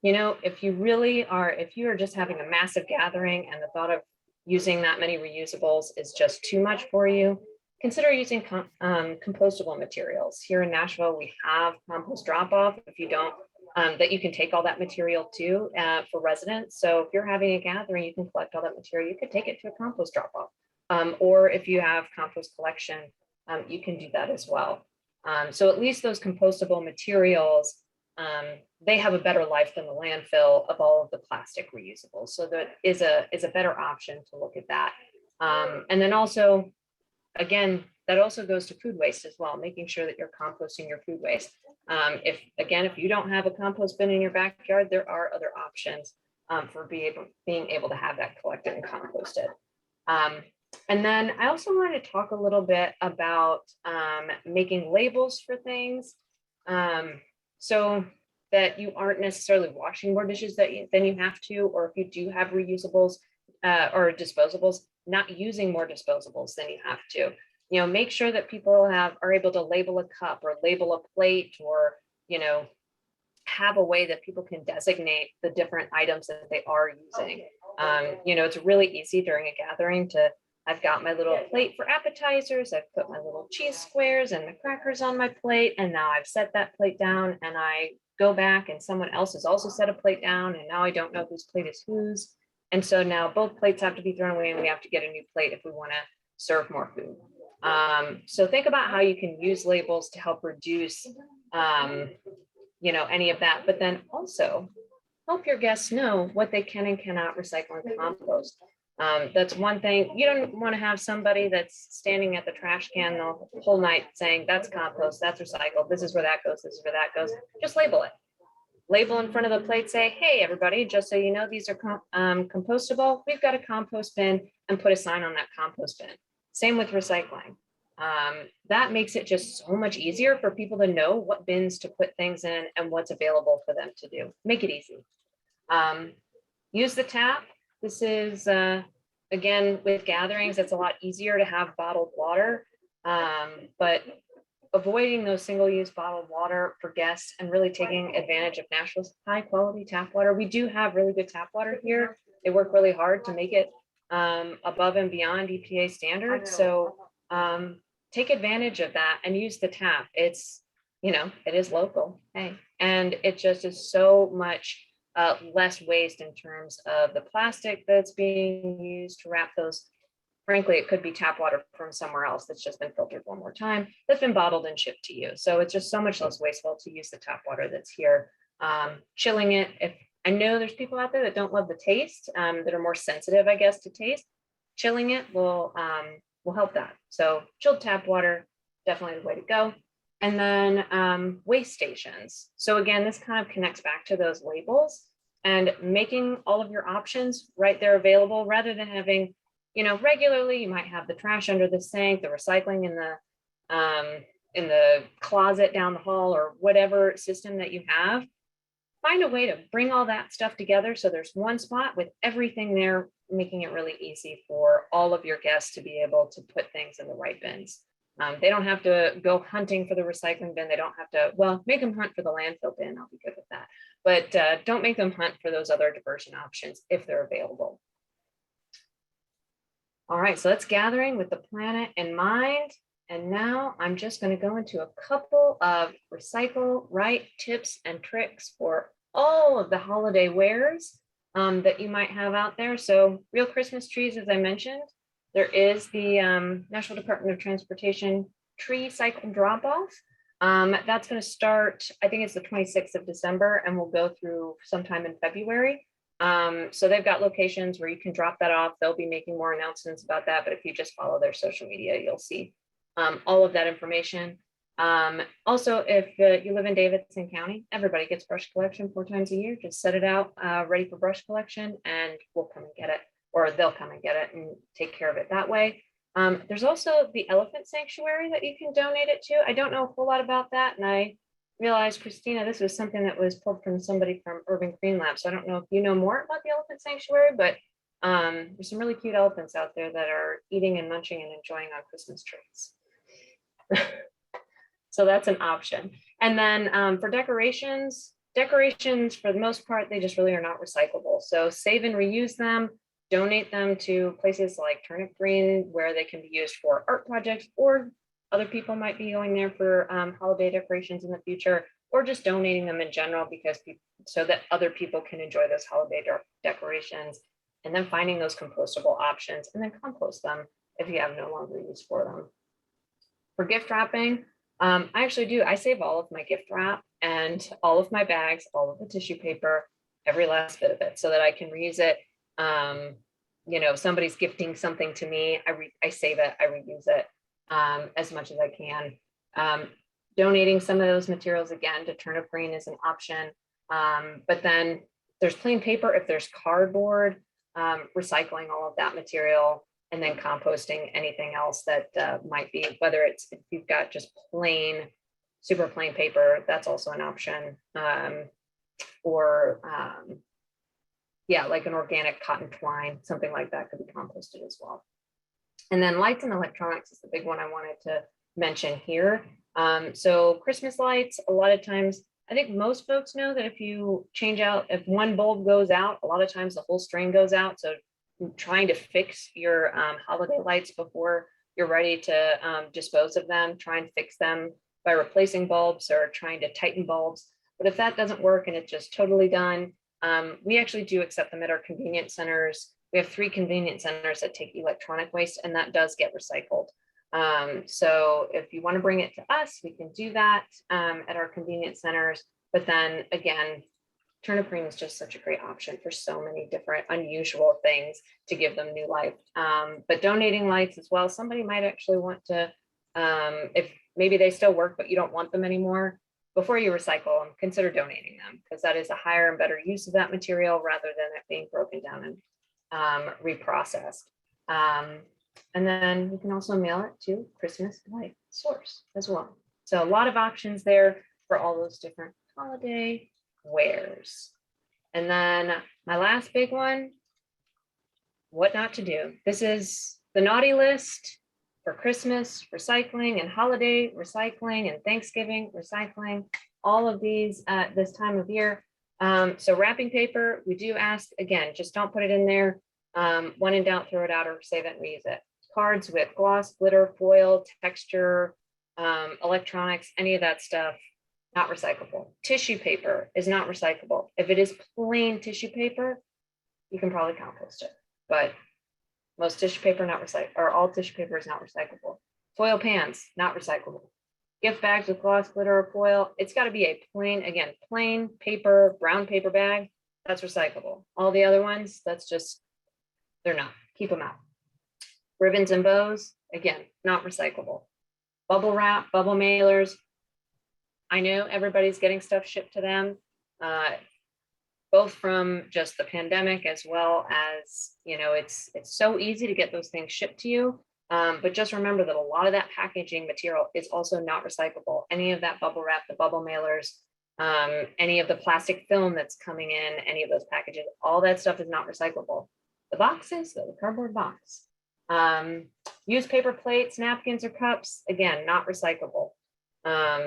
if you are just having a massive gathering and the thought of using that many reusables is just too much for you, consider using compostable materials. Here in Nashville, we have compost drop-off if you don't, that you can take all that material to for residents. So if you're having a gathering, you can collect all that material. You could take it to a compost drop-off. Or if you have compost collection, you can do that as well. So at least those compostable materials, they have a better life than the landfill of all of the plastic reusables. So that is a better option to look at that. And then also, again, that also goes to food waste as well, making sure that you're composting your food waste. If you don't have a compost bin in your backyard, there are other options for being able to have that collected and composted. And then I also wanted to talk a little bit about making labels for things, so that you aren't necessarily washing more dishes than you have to, or if you do have reusables or disposables, not using more disposables than you have to. Make sure that people are able to label a cup or label a plate, or have a way that people can designate the different items that they are using. It's really easy during a gathering I've got my little plate for appetizers, I've put my little cheese squares and the crackers on my plate, and now I've set that plate down, and I go back and someone else has also set a plate down, and now I don't know whose plate is whose. And so now both plates have to be thrown away, and we have to get a new plate if we want to serve more food. So think about how you can use labels to help reduce, any of that, but then also help your guests know what they can and cannot recycle and compost. That's one thing. You don't want to have somebody that's standing at the trash can the whole night saying, that's compost, that's recycled, this is where that goes, this is where that goes. Just label it. Label in front of the plate, say, hey, everybody, just so you know, these are compostable. We've got a compost bin, and put a sign on that compost bin. Same with recycling. That makes it just so much easier for people to know what bins to put things in and what's available for them to do. Make it easy. Use the tap. This is, again, with gatherings, it's a lot easier to have bottled water, but avoiding those single-use bottled water for guests and really taking advantage of Nashville's high-quality tap water. We do have really good tap water here. They work really hard to make it above and beyond EPA standards. So take advantage of that and use the tap. It's, it is local, hey, and it just is so much less waste in terms of the plastic that's being used to wrap those. Frankly, it could be tap water from somewhere else that's just been filtered one more time, that's been bottled and shipped to you. So it's just so much less wasteful to use the tap water that's here. Chilling it, if I know there's people out there that don't love the taste, that are more sensitive, I guess, to taste, chilling it will help that. So chilled tap water, definitely the way to go. And then waste stations. So again, this kind of connects back to those labels and making all of your options right there available, rather than having, regularly you might have the trash under the sink, the recycling in the closet down the hall, or whatever system that you have. Find a way to bring all that stuff together so there's one spot with everything there, making it really easy for all of your guests to be able to put things in the right bins. They don't have to go hunting for the recycling bin. They don't have to, well, make them hunt for the landfill bin. I'll be good with that. But don't make them hunt for those other diversion options if they're available. All right, so that's gathering with the planet in mind. And now I'm just going to go into a couple of recycle right tips and tricks for all of the holiday wares that you might have out there. So real Christmas trees, as I mentioned, there is the National Department of Transportation tree cycle drop-off. That's going to start, I think it's the 26th of December, and will go through sometime in February. So they've got locations where you can drop that off. They'll be making more announcements about that, but if you just follow their social media, you'll see all of that information. Also, if you live in Davidson County, everybody gets brush collection 4 times a year. Just set it out ready for brush collection, and we'll come and get it, or they'll come and get it and take care of it that way. There's also the elephant sanctuary that you can donate it to. I don't know a whole lot about that, and I realized, Christina, this was something that was pulled from somebody from Urban Green Lab. So I don't know if you know more about the elephant sanctuary, but there's some really cute elephants out there that are eating and munching and enjoying on Christmas trees. So that's an option. And then for decorations for the most part, they just really are not recyclable. So save and reuse them, donate them to places like Turnip Green, where they can be used for art projects, or other people might be going there for holiday decorations in the future, or just donating them in general, because so that other people can enjoy those holiday decorations. And then finding those compostable options, and then compost them if you have no longer use for them. For gift wrapping, I actually do. I save all of my gift wrap and all of my bags, all of the tissue paper, every last bit of it, so that I can reuse it. Somebody's gifting something to me, I save it, I reuse it as much as I can. Donating some of those materials again to Turnip Green is an option. But then there's plain paper. If there's cardboard, recycling all of that material, and then composting anything else that might be, whether it's, if you've got just plain, super plain paper, that's also an option. Like an organic cotton twine, something like that could be composted as well. And then lights and electronics is the big one I wanted to mention here. So Christmas lights, a lot of times, I think most folks know that if you change out, if one bulb goes out, a lot of times the whole string goes out. So trying to fix your holiday lights before you're ready to dispose of them, try and fix them by replacing bulbs or trying to tighten bulbs. But if that doesn't work and it's just totally done, we actually do accept them at our convenience centers. We have 3 convenience centers that take electronic waste, and that does get recycled. So if you want to bring it to us, we can do that at our convenience centers. But then again, Turnip Green is just such a great option for so many different unusual things to give them new life. But donating lights as well, somebody might actually want to, if maybe they still work, but you don't want them anymore, before you recycle them, consider donating them, because that is a higher and better use of that material rather than it being broken down and reprocessed. And then you can also mail it to Christmas Light Source as well. So a lot of options there for all those different holiday wares. And then my last big one, what not to do. This is the naughty list for Christmas recycling and holiday recycling and Thanksgiving recycling, all of these at this time of year. So wrapping paper, we do ask, again, just don't put it in there. When in doubt, throw it out or save it and reuse it. Cards with gloss, glitter, foil, texture, electronics, any of that stuff, not recyclable. Tissue paper is not recyclable. If it is plain tissue paper, you can probably compost it, but most tissue paper not recyclable, or all tissue paper is not recyclable. Foil pans, not recyclable. Gift bags with gloss, glitter, or foil, it's got to be a plain, again, plain paper, brown paper bag, that's recyclable. All the other ones, that's just, they're not, keep them out. Ribbons and bows, again, not recyclable. Bubble wrap, bubble mailers, I know everybody's getting stuff shipped to them, both from just the pandemic as well as, you know, it's so easy to get those things shipped to you. But just remember that a lot of that packaging material is also not recyclable. Any of that bubble wrap, the bubble mailers, any of the plastic film that's coming in, any of those packages, all that stuff is not recyclable. The boxes, the cardboard box. Used paper plates, napkins, or cups, again, not recyclable.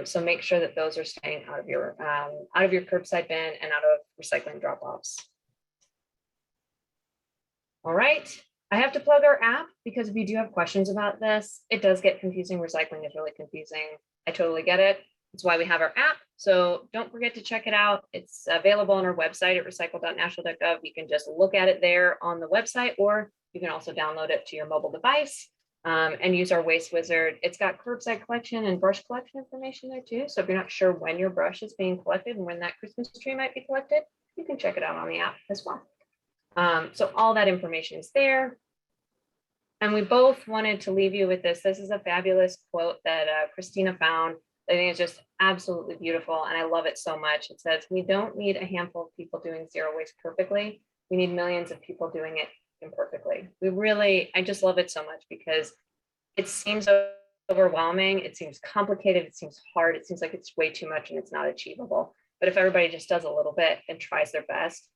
So make sure that those are staying out of your curbside bin and out of recycling drop-offs. All right, I have to plug our app because if you do have questions about this, it does get confusing. Recycling is really confusing. I totally get it. That's why we have our app. So don't forget to check it out. It's available on our website at recycle.nashville.gov. You can just look at it there on the website, or you can also download it to your mobile device. And use our waste wizard. It's got curbside collection and brush collection information there too. So if you're not sure when your brush is being collected and when that Christmas tree might be collected, you can check it out on the app as well. So all that information is there. And we both wanted to leave you with this. This is a fabulous quote that Christina found. I think it's just absolutely beautiful. And I love it so much. It says, we don't need a handful of people doing zero waste perfectly. We need millions of people doing it imperfectly. I just love it so much because it seems overwhelming. It seems complicated. It seems hard. It seems like it's way too much and it's not achievable. But if everybody just does a little bit and tries their best,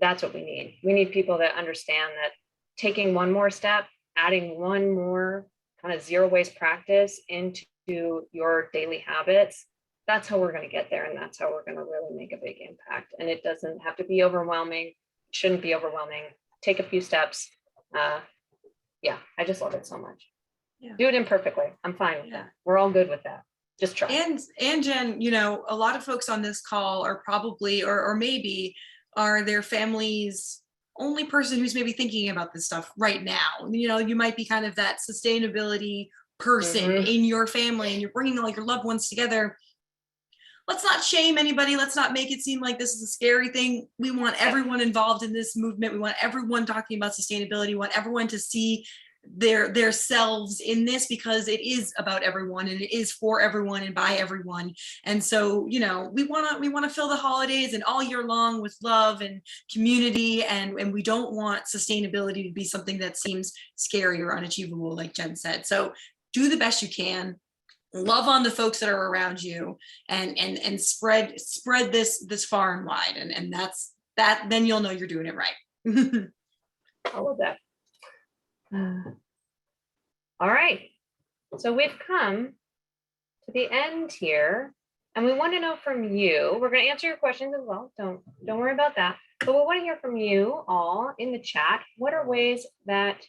that's what we need. We need people that understand that taking one more step, adding one more kind of zero waste practice into your daily habits, that's how we're going to get there. And that's how we're going to really make a big impact. And it doesn't have to be overwhelming. It shouldn't be overwhelming. Take a few steps. Yeah, I just love it so much. Yeah. Do it imperfectly. I'm fine with that. We're all good with that. Just try. And Jen, you know, a lot of folks on this call are probably, or maybe are their family's only person who's maybe thinking about this stuff right now. You know, you might be kind of that sustainability person in your family, and you're bringing like your loved ones together. Let's not shame anybody. Let's not make it seem like this is a scary thing. We want everyone involved in this movement. We want everyone talking about sustainability. We want everyone to see their selves in this, because it is about everyone and it is for everyone and by everyone. And so, you know, we want to fill the holidays and all year long with love and community, and we don't want sustainability to be something that seems scary or unachievable, like Jen said. So do the best you can. Love on the folks that are around you, and spread this far and wide, and that's that. Then you'll know you're doing it right. I love that. All right, so we've come to the end here, and we want to know from you. We're going to answer your questions as well. Don't worry about that. But we want to hear from you all in the chat. What are ways that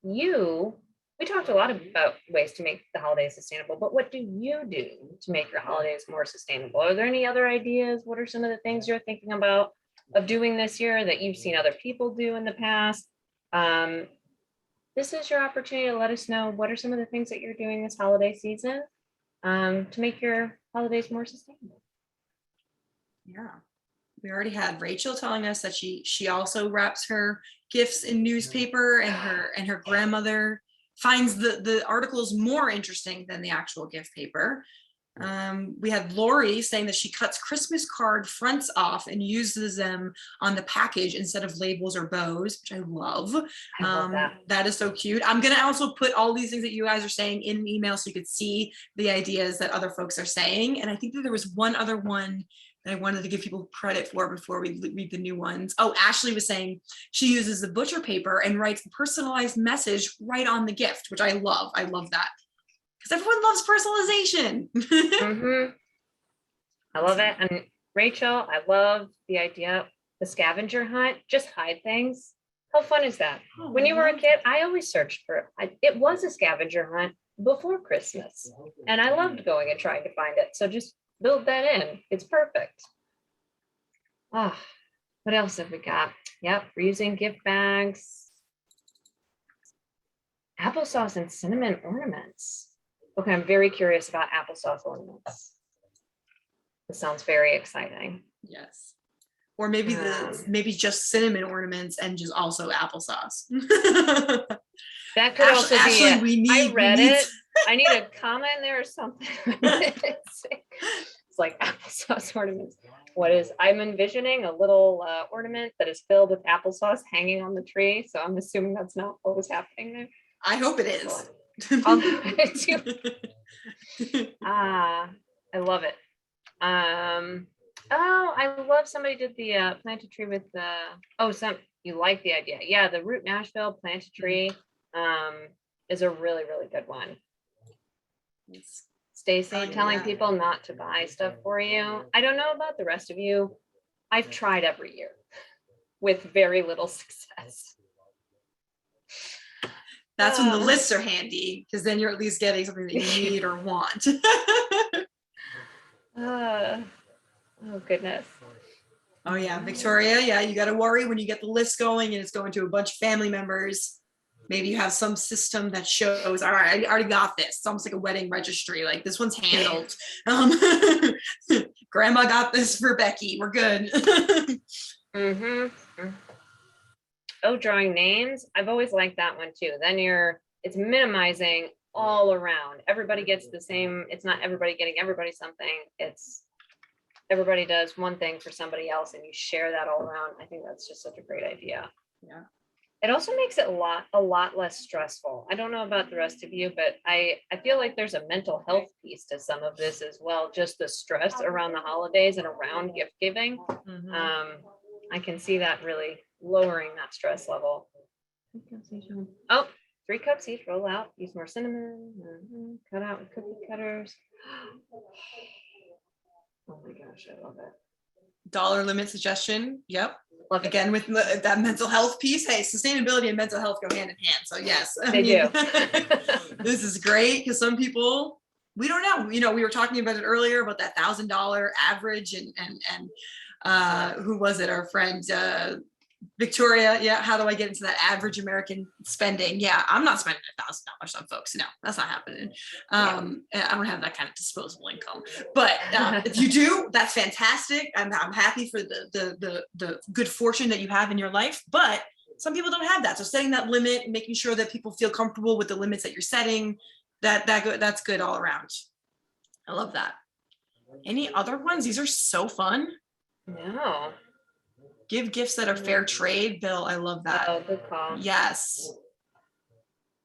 we talked a lot about ways to make the holidays sustainable, but what do you do to make your holidays more sustainable? Are there any other ideas? What are some of the things you're thinking about of doing this year that you've seen other people do in the past? This is your opportunity to let us know what are some of the things that you're doing this holiday season to make your holidays more sustainable. Yeah, we already had Rachel telling us that she also wraps her gifts in newspaper, and her grandmother finds the articles more interesting than the actual gift paper. We had Lori saying that she cuts Christmas card fronts off and uses them on the package instead of labels or bows, which I love. That is so cute. I'm going to also put all these things that you guys are saying in an email so you could see the ideas that other folks are saying. And I think that there was one other one that I wanted to give people credit for before we read the new ones. Oh, Ashley was saying she uses the butcher paper and writes a personalized message right on the gift, which I love. I love that, because everyone loves personalization. I love it. And Rachel, I love the idea, the scavenger hunt, just hide things. How fun is that? When you were a kid, I always searched for it. It was a scavenger hunt before Christmas, and I loved going and trying to find it. So just build that in. It's perfect. Ah, what else have we got? Yep, reusing gift bags. Applesauce and cinnamon ornaments. Okay, I'm very curious about applesauce ornaments. This sounds very exciting. Yes. Or maybe maybe just cinnamon ornaments and just also applesauce. That could also be. Ashley, I read it. I need a comment there or something. It's like applesauce ornaments. What is? I'm envisioning a little ornament that is filled with applesauce hanging on the tree. So I'm assuming that's not what was happening there. I hope it is. I love it. Oh, I love somebody did the plant a tree with the you like the idea. Yeah, the Root Nashville plant a tree is a really, really good one. Stacy telling people not to buy stuff for you. I don't know about the rest of you. I've tried every year with very little success. That's when the lists are handy, because then you're at least getting something that you need or want. Oh goodness. Oh yeah, Victoria. Yeah, you got to worry when you get the list going and it's going to a bunch of family members. Maybe you have some system that shows, all right, I already got this. It's almost like a wedding registry. Like this one's handled. Grandma got this for Becky. We're good. Oh, drawing names. I've always liked that one too. Then it's minimizing all around. Everybody gets the same. It's not everybody getting everybody something. It's everybody does one thing for somebody else and you share that all around. I think that's just such a great idea. Yeah. It also makes it a lot less stressful. I don't know about the rest of you, but I feel like there's a mental health piece to some of this as well. Just the stress around the holidays and around gift giving. I can see that really lowering that stress level. Oh, 3 cups each, roll out, use more cinnamon, cut out with cookie cutters. Oh my gosh, I love it. Dollar limit suggestion. Yep. Love it. Again, with that mental health piece. Hey, sustainability and mental health go hand in hand. So yes, They do. This is great because some people, we don't know. You know, we were talking about it earlier about that $1,000 average and who was it? Our friend Victoria. Yeah, how do I get into that average American spending? Yeah, I'm not spending $1,000 on folks. No, that's not happening. And I don't have that kind of disposable income. But if you do, that's fantastic. I'm happy for the good fortune that you have in your life. But some people don't have that. So setting that limit, making sure that people feel comfortable with the limits that you're setting, that's good all around. I love that. Any other ones? These are so fun. No. Give gifts that are fair trade, Bill. I love that. Oh, good call. Yes.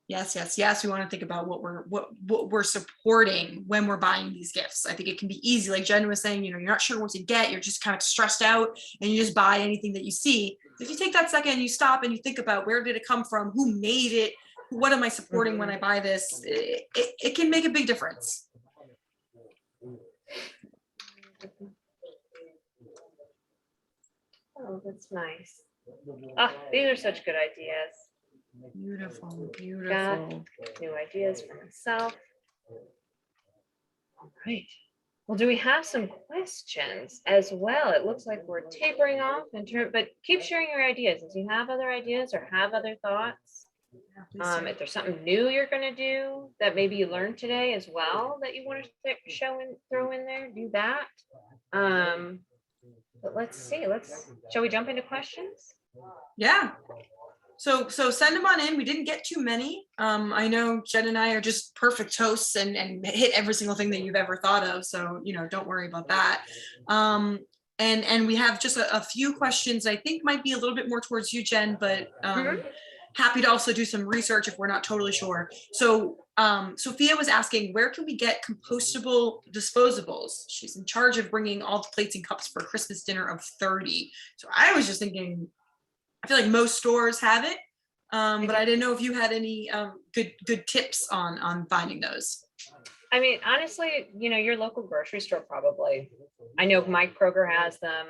Yes. We want to think about what we're supporting when we're buying these gifts. I think it can be easy, like Jen was saying, you know, you're not sure what to get, you're just kind of stressed out and you just buy anything that you see. If you take that second, you stop and you think about where did it come from, who made it, what am I supporting when I buy this? It can make a big difference. Oh, that's nice. Oh, these are such good ideas. Beautiful. Got new ideas for myself. All right. Well, do we have some questions as well? It looks like we're tapering off but keep sharing your ideas. If you have other ideas or have other thoughts, if there's something new you're going to do that maybe you learned today as well that you want to throw in there, do that. But let's see. Shall we jump into questions? Yeah. So send them on in. We didn't get too many. I know Jen and I are just perfect hosts and hit every single thing that you've ever thought of. So, you know, don't worry about that. And we have just a few questions I think might be a little bit more towards you, Jen, but happy to also do some research if we're not totally sure. So Sophia was asking, where can we get compostable disposables? She's in charge of bringing all the plates and cups for a Christmas dinner of 30. So I was just thinking, I feel like most stores have it, but I didn't know if you had any good tips on finding those. I mean, honestly, you know, your local grocery store probably. I know Mike Kroger has them,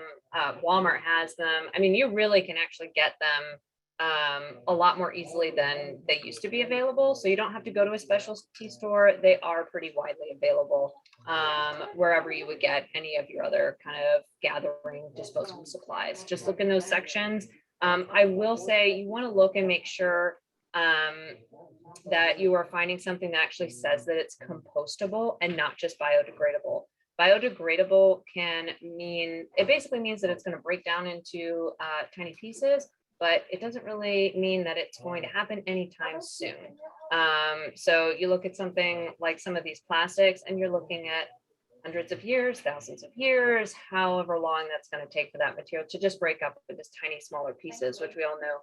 Walmart has them. I mean, you really can actually get them a lot more easily than they used to be available. So you don't have to go to a specialty store. They are pretty widely available wherever you would get any of your other kind of gathering disposable supplies. Just look in those sections. I will say you want to look and make sure that you are finding something that actually says that it's compostable and not just biodegradable. Biodegradable can mean, it basically means that it's going to break down into tiny pieces, but it doesn't really mean that it's going to happen anytime soon. So you look at something like some of these plastics and you're looking at hundreds of years, thousands of years, however long that's going to take for that material to just break up into just tiny, smaller pieces, which we all know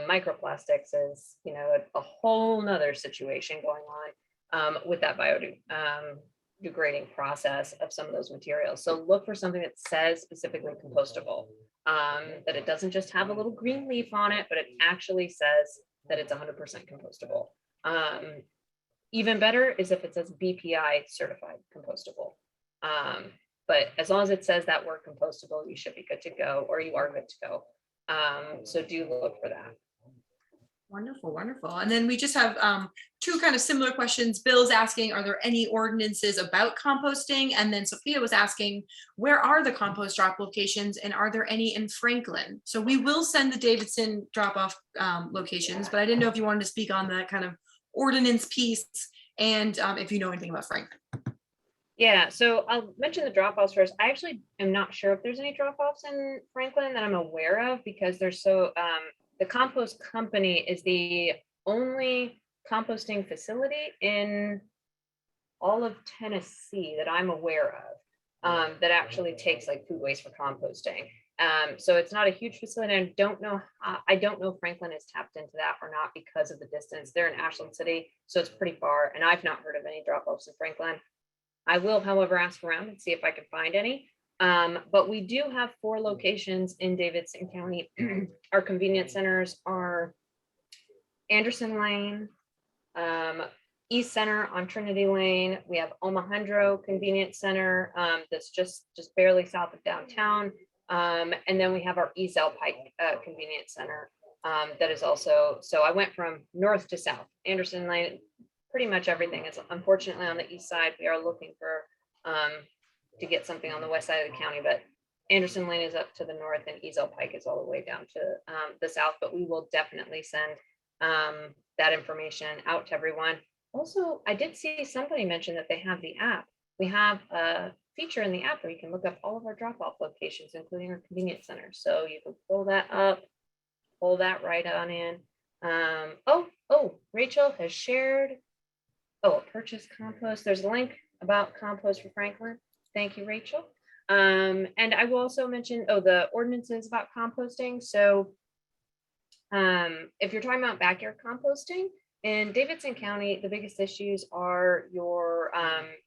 microplastics is, you know, a whole nother situation going on with that biodegrading process of some of those materials. So look for something that says specifically compostable, that it doesn't just have a little green leaf on it, but it actually says that it's 100% compostable. Even better is if it says BPI certified compostable. But as long as it says that word compostable, you should be good to go, or you are good to go. So do look for that. Wonderful, wonderful. And then we just have two kind of similar questions. Bill's asking, are there any ordinances about composting? And then Sophia was asking, where are the compost drop locations and are there any in Franklin? So we will send the Davidson drop off locations, but I didn't know if you wanted to speak on that kind of ordinance piece and if you know anything about Franklin. Yeah, so I'll mention the drop-offs first. I actually am not sure if there's any drop-offs in Franklin that I'm aware of because there's so the compost company is the only composting facility in all of Tennessee that I'm aware of that actually takes like food waste for composting. So it's not a huge facility. I don't know if Franklin is tapped into that or not because of the distance. They're in Ashland City, so it's pretty far, and I've not heard of any drop-offs in Franklin. I will, however, ask around and see if I can find any. But we do have 4 locations in Davidson County. Our convenience centers are Anderson Lane, East Center on Trinity Lane. We have Omohundro Convenience Center that's just barely south of downtown. And then we have our Easel Pike Convenience Center that is also, so I went from north to south. Anderson Lane, pretty much everything is unfortunately on the east side. We are looking for to get something on the west side of the county, but Anderson Lane is up to the north and Easel Pike is all the way down to the south, but we will definitely send that information out to everyone. Also, I did see somebody mention that they have the app. We have a feature in the app where you can look up all of our drop-off locations, including our convenience centers. So you can pull that up, pull that right on in. Rachel has shared a purchase compost. There's a link about compost for Franklin. Thank you, Rachel. And I will also mention, the ordinances about composting. So if you're talking about backyard composting, in Davidson County, the biggest issues are your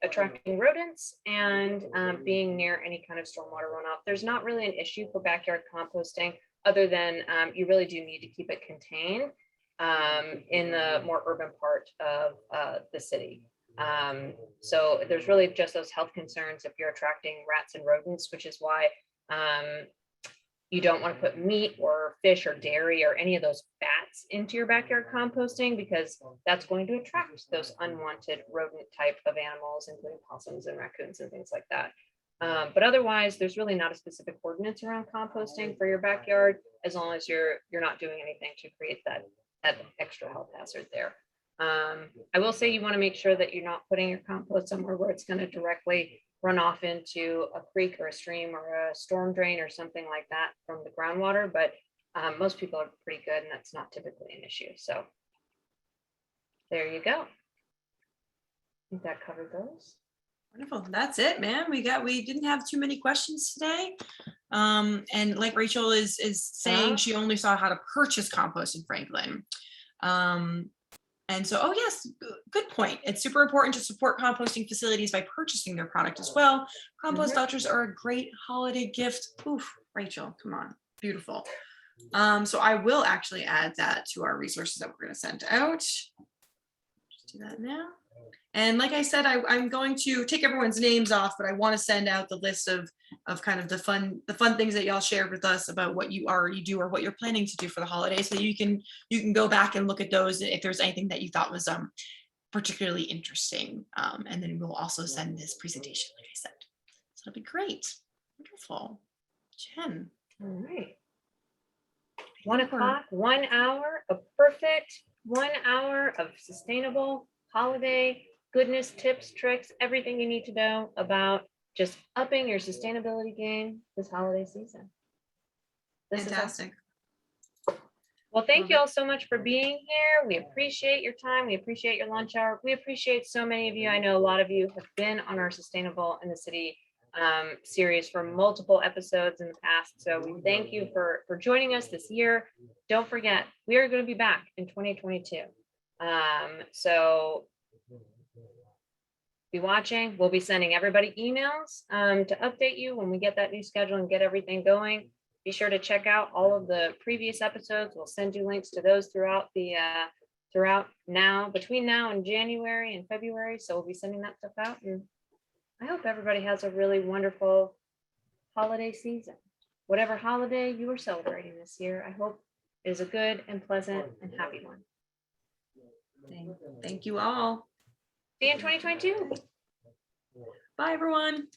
attracting rodents and being near any kind of stormwater runoff. There's not really an issue for backyard composting other than you really do need to keep it contained in the more urban part of the city. So there's really just those health concerns if you're attracting rats and rodents, which is why you don't want to put meat or fish or dairy or any of those fats into your backyard composting, because that's going to attract those unwanted rodent type of animals, including possums and raccoons and things like that. But otherwise, there's really not a specific ordinance around composting for your backyard, as long as you're not doing anything to create that extra health hazard there. I will say you want to make sure that you're not putting your compost somewhere where it's going to directly run off into a creek or a stream or a storm drain or something like that from the groundwater, but most people are pretty good and that's not typically an issue. So there you go. I think that covered those. Wonderful. That's it, man. We didn't have too many questions today. And like Rachel is saying, she only saw how to purchase compost in Franklin. And so, yes, good point. It's super important to support composting facilities by purchasing their product as well. Compost vouchers are a great holiday gift. Oof, Rachel, come on. Beautiful. So I will actually add that to our resources that we're going to send out. Just do that now. And like I said, I'm going to take everyone's names off, but I want to send out the list of kind of the fun things that y'all shared with us about what you already do or what you're planning to do for the holidays. So you can go back and look at those if there's anything that you thought was particularly interesting. And then we'll also send this presentation, like I said. So it'll be great. Wonderful. Jen. All right. 1 o'clock, 1 hour, a perfect 1 hour of sustainable holiday goodness, tips, tricks, everything you need to know about just upping your sustainability game this holiday season. This Fantastic. Well, thank you all so much for being here. We appreciate your time. We appreciate your lunch hour. We appreciate so many of you. I know a lot of you have been on our Sustainable in the City series for multiple episodes in the past. So we thank you for joining us this year. Don't forget, we are going to be back in 2022. So be watching. We'll be sending everybody emails to update you when we get that new schedule and get everything going. Be sure to check out all of the previous episodes. We'll send you links to those throughout between now and January and February. So we'll be sending that stuff out. And I hope everybody has a really wonderful holiday season. Whatever holiday you are celebrating this year, I hope it is a good and pleasant and happy one. Thank you all. See you in 2022. Bye, everyone.